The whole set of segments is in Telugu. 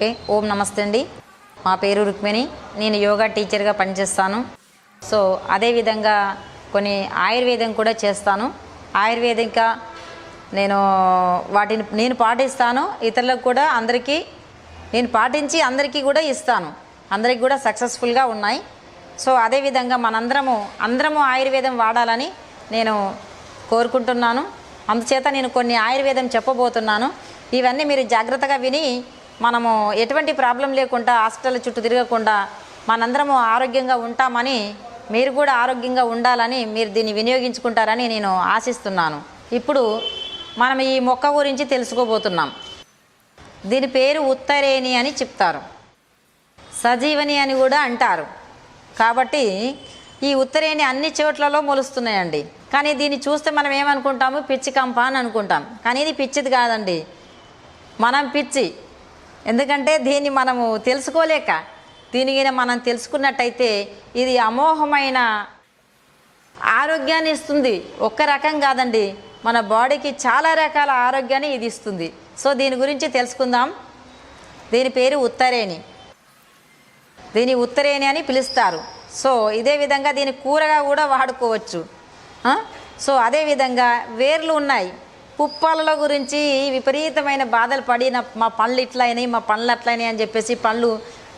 ఓకే, ఓం నమస్తే అండి. మా పేరు రుక్మిణి. నేను యోగా టీచర్గా పనిచేస్తాను. సో అదేవిధంగా కొన్ని ఆయుర్వేదం కూడా చేస్తాను. ఆయుర్వేదిక వాటిని నేను పాటిస్తాను. ఇతరులకు కూడా అందరికీ నేను పాటించి అందరికీ కూడా ఇస్తాను. అందరికీ కూడా సక్సెస్ఫుల్గా ఉన్నాయి. సో అదేవిధంగా అందరము ఆయుర్వేదం వాడాలని నేను కోరుకుంటున్నాను. అందుచేత నేను కొన్ని ఆయుర్వేదం చెప్పబోతున్నాను. ఇవన్నీ మీరు జాగ్రత్తగా విని మనము ఎటువంటి ప్రాబ్లం లేకుండా హాస్పిటల్ చుట్టూ తిరగకుండా మనందరము ఆరోగ్యంగా ఉంటామని, మీరు కూడా ఆరోగ్యంగా ఉండాలని, మీరు దీన్ని వినియోగించుకుంటారని నేను ఆశిస్తున్నాను. ఇప్పుడు మనం ఈ మొక్క గురించి తెలుసుకోబోతున్నాం. దీని పేరు ఉత్తరేణి అని చెప్తారు, సజీవని అని కూడా అంటారు. కాబట్టి ఈ ఉత్తరేణి అన్ని చోట్లలో మొలుస్తున్నాయండి. కానీ దీన్ని చూస్తే మనం ఏమనుకుంటాము, పిచ్చి కంప అని అనుకుంటాం. కానీ ఇది పిచ్చిది కాదండి, మనం పిచ్చి. ఎందుకంటే దీన్ని మనము తెలుసుకోలేక, దీనిని మనం తెలుసుకున్నట్టయితే ఇది అమోఘమైన ఆరోగ్యాన్ని ఇస్తుంది. ఒక్క రకం కాదండి, మన బాడీకి చాలా రకాల ఆరోగ్యాన్ని ఇది ఇస్తుంది. సో దీని గురించి తెలుసుకుందాం. దీని పేరు ఉత్తరేణి. దీని ఉత్తరేణి అని పిలుస్తారు. సో ఇదే విధంగా దీని కూరగా కూడా వాడుకోవచ్చు. సో అదేవిధంగా వేర్లు ఉన్నాయి. పుప్పాలలో గురించి విపరీతమైన బాధలు పడిన, మా పళ్ళు ఇట్లయినాయి, మా పళ్ళు అట్లయినాయి అని చెప్పేసి పళ్ళు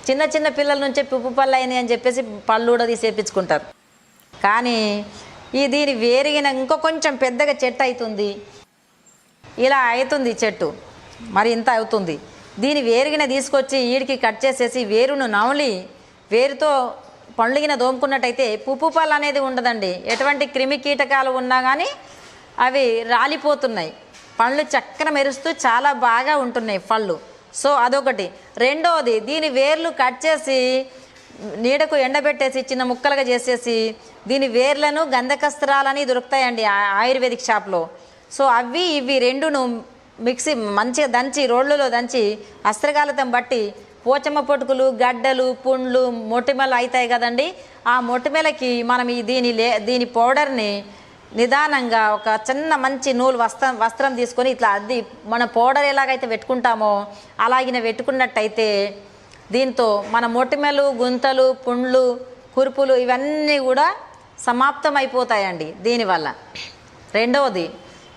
చిన్న చిన్న పిల్లల నుంచే పుప్పు పళ్ళు అయినాయి అని చెప్పేసి పళ్ళు కూడా తీసేపించుకుంటారు. కానీ దీని వేరిగిన ఇంకో కొంచెం పెద్దగా చెట్టు అవుతుంది. ఇలా అవుతుంది చెట్టు, మరి ఇంత అవుతుంది. దీని వేరుగిన తీసుకొచ్చి ఈడికి కట్ చేసేసి వేరును నవలి వేరుతో పండ్లుగిన దోముకున్నట్టయితే పుప్పు పళ్ళు అనేది ఉండదండి. ఎటువంటి క్రిమి కీటకాలు ఉన్నా కానీ అవి రాలిపోతున్నాయి. పళ్ళు చక్కన మెరుస్తూ చాలా బాగా ఉంటున్నాయి పళ్ళు. సో అదొకటి. రెండవది, దీని వేర్లు కట్ చేసి నీడకు ఎండబెట్టేసి చిన్న ముక్కలుగా చేసేసి దీని వేర్లను గంధకస్త్రాలని దొరుకుతాయండి ఆయుర్వేదిక్ షాప్లో. సో అవి ఇవి రెండును మిక్సీ మంచిగా దంచి రోళ్ళలో దంచి అస్త్రగాలతం బట్టి పోచమ్మ పొటుకులు, గడ్డలు, పుండ్లు, మొటిమలు అవుతాయి కదండి. ఆ మొటిమలకి మనం దీని పౌడర్ని నిదానంగా ఒక చిన్న మంచి నూలు వస్త్రం తీసుకొని ఇట్లా అద్ది మన పౌడర్ ఎలాగైతే పెట్టుకుంటామో అలాగిన పెట్టుకున్నట్టయితే దీంతో మన మొటిమలు, గుంతలు, పుండ్లు, కురుపులు ఇవన్నీ కూడా సమాప్తం అయిపోతాయండి దీనివల్ల. రెండవది,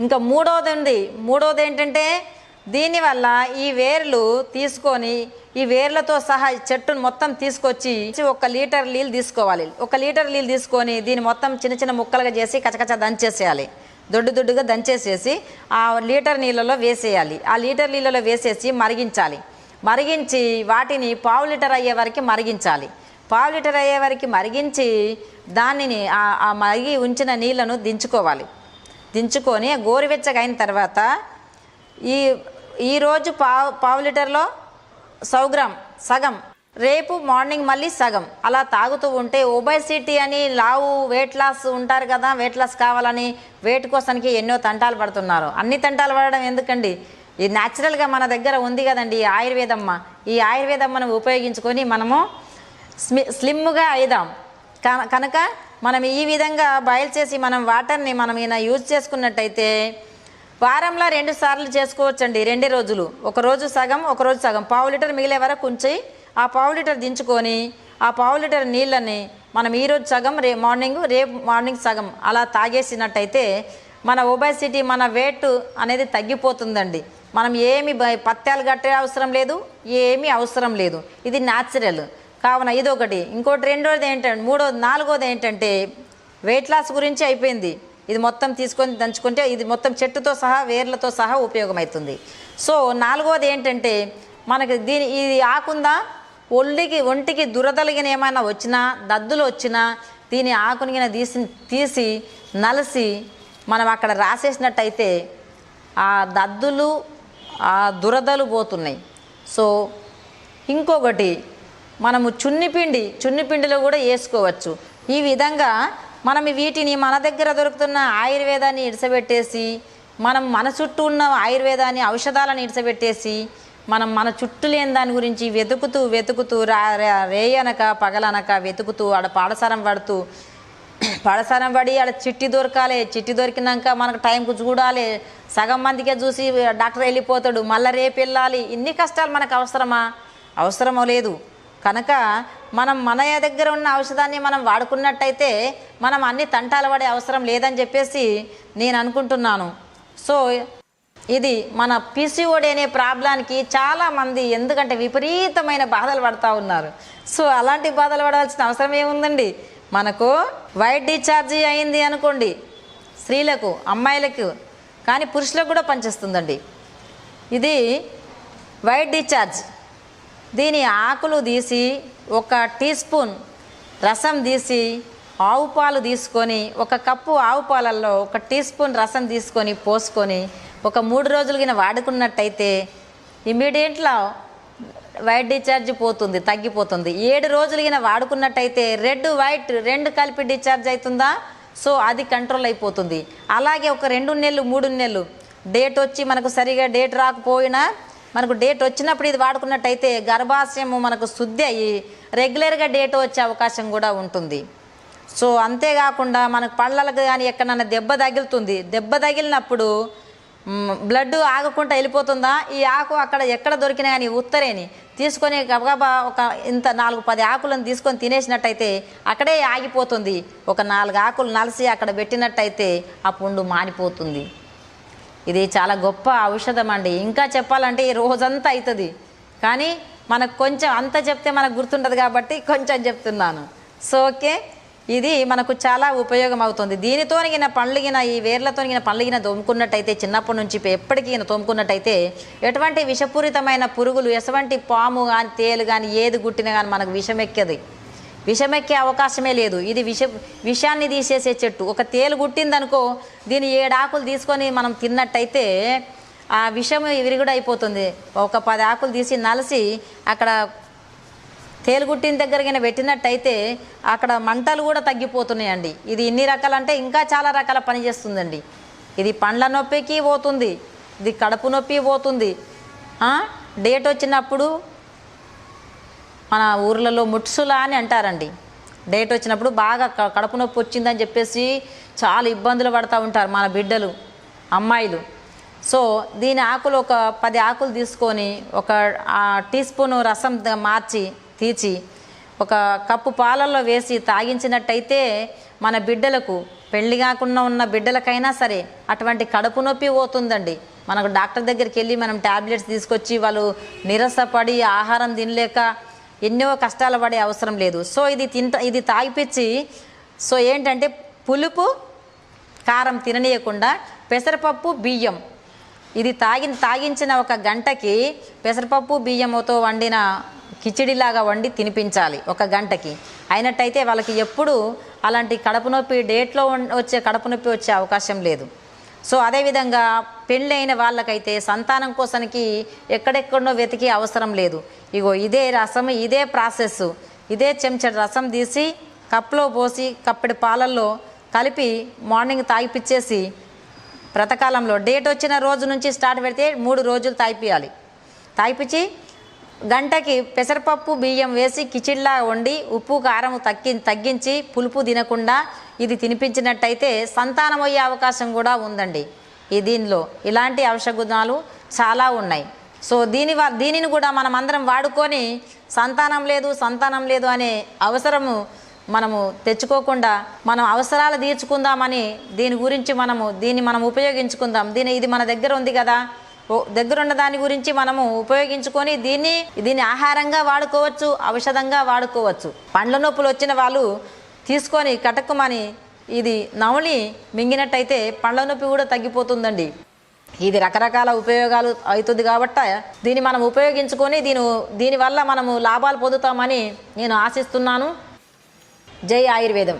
ఇంకా మూడవది ఉంది. మూడవది ఏంటంటే దీనివల్ల ఈ వేర్లు తీసుకొని ఈ వేర్లతో సహా చెట్టును మొత్తం తీసుకొచ్చి 1 లీటర్ నీళ్ళు తీసుకోవాలి. 1 లీటర్ నీళ్ళు తీసుకొని దీన్ని మొత్తం చిన్న చిన్న ముక్కలుగా చేసి కచకచ దంచేసేయాలి. దొడ్డుగా దంచేసేసి ఆ లీటర్ నీళ్ళలో వేసేయాలి. ఆ లీటర్ నీళ్ళలో వేసేసి మరిగించాలి. మరిగించి వాటిని 1/2 లీటర్ అయ్యే వరకు మరిగించాలి. 1/2 లీటర్ అయ్యే వరకు మరిగించి దానిని ఆ మరిగి ఉంచిన నీళ్ళను దించుకోవాలి. దించుకొని గోరువెచ్చగా అయిన తర్వాత ఈరోజు 1/2 లీటర్లో 100 గ్రామ్ సగం, రేపు మార్నింగ్ మళ్ళీ సగం అలా తాగుతూ ఉంటే ఒబేసిటీ అని లావు వెయిట్ లాస్ ఉంటారు కదా, వెయిట్ లాస్ కావాలని వెయిట్ కోసానికి ఎన్నో తంటాలు పడుతున్నారు. అన్ని తంటాలు పడడం ఎందుకండి, ఇది న్యాచురల్గా మన దగ్గర ఉంది కదండి ఆయుర్వేదమ్మ. ఈ ఆయుర్వేదమ్మను ఉపయోగించుకొని మనము స్లిమ్గా అయిదాం. కనుక మనం ఈ విధంగా బాయిల్ చేసి మనం వాటర్ని మనం యూజ్ చేసుకున్నట్టయితే వారంలో 2 సార్లు చేసుకోవచ్చండి. 2 రోజులు, ఒకరోజు సగం ఒకరోజు సగం. 1/2 లీటర్ మిగిలే వరకు ఉంచి ఆ 1/2 లీటర్ దించుకొని ఆ 1/2 లీటర్ నీళ్ళని మనం ఈరోజు సగం, రేపు మార్నింగ్ సగం అలా తాగేసినట్టయితే మన ఒబేసిటీ, మన వెయిట్ అనేది తగ్గిపోతుందండి. మనం ఏమి పత్యాలు కట్టే అవసరం లేదు, ఏమీ అవసరం లేదు. ఇది న్యాచురల్ కావున ఇదొకటి. ఇంకోటి రెండోది ఏంటంటే నాలుగోది ఏంటంటే వెయిట్ లాస్ గురించి అయిపోయింది. ఇది మొత్తం తీసుకొని దంచుకుంటే ఇది మొత్తం చెట్టుతో సహా వేర్లతో సహా ఉపయోగమవుతుంది. సో నాలుగోది ఏంటంటే మనకి ఇది ఆకుందా ఒంటికి దురదలిగిన ఏమైనా వచ్చినా, దద్దులు వచ్చినా దీని ఆకునిగిన తీసి నలిసి మనం అక్కడ రాసేసినట్టయితే ఆ దద్దులు, ఆ దురదలు పోతున్నాయి. సో ఇంకొకటి, మనము చున్నిపిండిలో కూడా వేసుకోవచ్చు. ఈ విధంగా మనం వీటిని మన దగ్గర దొరుకుతున్న ఆయుర్వేదాన్ని ఇడిసబెట్టేసి మన చుట్టూ ఉన్న ఆయుర్వేదాన్ని, ఔషధాలను ఇడిసబెట్టేసి మన చుట్టూ లేని దాని గురించి వెతుకుతూ రేయనక పగలనక వెతుకుతూ ఆడ పాడసారం పడి ఆడ చిట్టి దొరకాలి. చిట్టి దొరికినాక మనకు టైంకు చూడాలి. సగం మందికే చూసి డాక్టర్ వెళ్ళిపోతాడు, మళ్ళీ రేపు వెళ్ళాలి. ఇన్ని కష్టాలు మనకు అవసరమా? అవసరమో లేదు. కనుక మనం మన దగ్గర ఉన్న ఔషధాన్ని మనం వాడుకున్నట్టయితే మనం అన్ని తంటాలు పడే అవసరం లేదని చెప్పేసి నేను అనుకుంటున్నాను. సో ఇది మన పిసిఓడి అనే ప్రాబ్లానికి చాలామంది ఎందుకంటే విపరీతమైన బాధలు పడుతూ ఉన్నారు. సో అలాంటి బాధలు పడాల్సిన అవసరం ఏముందండి. మనకు వైట్ డిశ్చార్జీ అయింది అనుకోండి, స్త్రీలకు, అమ్మాయిలకు, కానీ పురుషులకు కూడా పనిచేస్తుందండి. ఇది వైట్ డిశ్చార్జ్. దీని ఆకులు తీసి 1 టీ స్పూన్ రసం తీసి ఆవు పాలు తీసుకొని 1 కప్పు ఆవు పాలల్లో 1 టీ స్పూన్ రసం తీసుకొని పోసుకొని ఒక 3 రోజులు కింద వాడుకున్నట్టయితే ఇమ్మీడియట్గా వైట్ డిశ్చార్జ్ పోతుంది, తగ్గిపోతుంది. 7 రోజులు కింద వాడుకున్నట్టయితే రెడ్ వైట్ 2 కలిపి డిశ్చార్జ్ అవుతుందా, సో అది కంట్రోల్ అయిపోతుంది. అలాగే ఒక 2 నెలలు 3 నెలలు డేట్ వచ్చి మనకు సరిగా డేట్ రాకపోయినా మనకు డేట్ వచ్చినప్పుడు ఇది వాడుకున్నట్టయితే గర్భాశయము మనకు శుద్ధి అయ్యి రెగ్యులర్గా డేట్ వచ్చే అవకాశం కూడా ఉంటుంది. సో అంతేకాకుండా మనకు పళ్ళలకు కానీ ఎక్కడన్నా దెబ్బ తగులుతుంది, దెబ్బ తగిలినప్పుడు బ్లడ్ ఆగకుండా వెళ్ళిపోతుందా, ఈ ఆకు అక్కడ ఎక్కడ దొరికినా కానీ ఉత్తరేని తీసుకొని గబగబా ఒక ఇంత 4-10 ఆకులను తీసుకొని తినేసినట్టయితే అక్కడే ఆగిపోతుంది. ఒక 4 ఆకులు నలిసి అక్కడ పెట్టినట్టయితే ఆ పుండు మానిపోతుంది. ఇది చాలా గొప్ప ఔషధం అండి. ఇంకా చెప్పాలంటే ఈ రోజంతా అవుతుంది, కానీ మనకు కొంచెం అంత చెప్తే మనకు గుర్తుంటుంది కాబట్టి కొంచెం చెప్తున్నాను. సో ఓకే, ఇది మనకు చాలా ఉపయోగం అవుతుంది. దీనితోనిగిన పండ్లుగిన ఈ వేర్లతోనిగిన పండ్లుగిన తోముకున్నట్టయితే చిన్నప్పటి నుంచి ఎప్పటికీ తోముకున్నట్టయితే ఎటువంటి విషపూరితమైన పురుగులు, ఎటువంటి పాము కానీ తేలు కానీ ఏది గుట్టినా కానీ మనకు విషమెక్కే అవకాశమే లేదు. ఇది విషాన్ని తీసేసే చెట్టు. ఒక తేలు గుట్టిందనుకో, దీని 7 ఆకులు తీసుకొని మనం తిన్నట్టయితే ఆ విషం విరుగుడు అయిపోతుంది. ఒక 10 ఆకులు తీసి నలిసి అక్కడ తేలు గుట్టిన దగ్గరకైనా పెట్టినట్టయితే అక్కడ మంటలు కూడా తగ్గిపోతున్నాయండి. ఇది ఇన్ని రకాలంటే ఇంకా చాలా రకాల పని చేస్తుందండి. ఇది పండ్ల నొప్పికి పోతుంది, ఇది కడుపు నొప్పి పోతుంది. డేట్ వచ్చినప్పుడు మన ఊర్లలో ముట్సులా అని అంటారండి. డేట్ వచ్చినప్పుడు బాగా కడుపు నొప్పి వచ్చిందని చెప్పేసి చాలా ఇబ్బందులు పడుతూ ఉంటారు మన బిడ్డలు, అమ్మాయిలు. సో దీని ఆకులు ఒక 10 ఆకులు తీసుకొని 1 టీ స్పూన్ రసం మార్చి తీసి 1 కప్పు పాలల్లో వేసి తాగించినట్టయితే మన బిడ్డలకు, పెళ్లి కాకుండా ఉన్న బిడ్డలకైనా సరే అటువంటి కడుపు నొప్పి పోతుందండి. మనకు డాక్టర్ దగ్గరికి వెళ్ళి మనం ట్యాబ్లెట్స్ తీసుకొచ్చి వాళ్ళు నిరసపడి ఆహారం తినలేక ఎన్నో కష్టాలు పడే అవసరం లేదు. సో ఇది తాగిపించి, సో ఏంటంటే పులుపు కారం తిననీయకుండా పెసరపప్పు బియ్యం ఇది తాగించిన 1 గంటకి పెసరపప్పు బియ్యంతో వండిన కిచిడిలాగా వండి తినిపించాలి 1 గంటకి. అయినట్టయితే వాళ్ళకి ఎప్పుడు అలాంటి కడుపు నొప్పి, డేట్లో వచ్చే కడుపు నొప్పి వచ్చే అవకాశం లేదు. సో అదేవిధంగా పెళ్ళైన వాళ్ళకైతే సంతానం కోసానికి ఎక్కడెక్కడో వెతికి అవసరం లేదు. ఇగో ఇదే రసం, ఇదే ప్రాసెస్, ఇదే చెంచా రసం తీసి కప్లో పోసి కప్పెడి పాలల్లో కలిపి మార్నింగ్ తాగిపిచ్చేసి వ్రతకాలంలో డేట్ వచ్చిన రోజు నుంచి స్టార్ట్ పెడితే 3 రోజులు తాగిపించి గంటకి పెసరపప్పు బియ్యం వేసి కిచిడిలా వండి ఉప్పు కారం తగ్గించి పులుపు తినకుండా ఇది తినిపించినట్టయితే సంతానం అయ్యే అవకాశం కూడా ఉందండి. దీనిలో ఇలాంటి ఔషధ గుణాలు చాలా ఉన్నాయి. సో దీనిని కూడా మనం అందరం వాడుకొని సంతానం లేదు అనే అవసరము మనము తెచ్చుకోకుండా మనం అవసరాలు తీర్చుకుందామని దీన్ని మనం ఉపయోగించుకుందాం. ఇది మన దగ్గర ఉంది కదా, దగ్గర ఉన్న దాని గురించి మనము ఉపయోగించుకొని దీన్ని ఆహారంగా వాడుకోవచ్చు, ఔషధంగా వాడుకోవచ్చు. పండ్ల నొప్పులు వచ్చిన వాళ్ళు తీసుకొని కటక్కుమని ఇది నవలి మింగినట్టయితే పండ్ల నొప్పి కూడా తగ్గిపోతుందండి. ఇది రకరకాల ఉపయోగాలు అవుతుంది కాబట్టి దీన్ని మనం ఉపయోగించుకొని దీనివల్ల మనము లాభాలు పొందుతామని నేను ఆశిస్తున్నాను. జై ఆయుర్వేదం.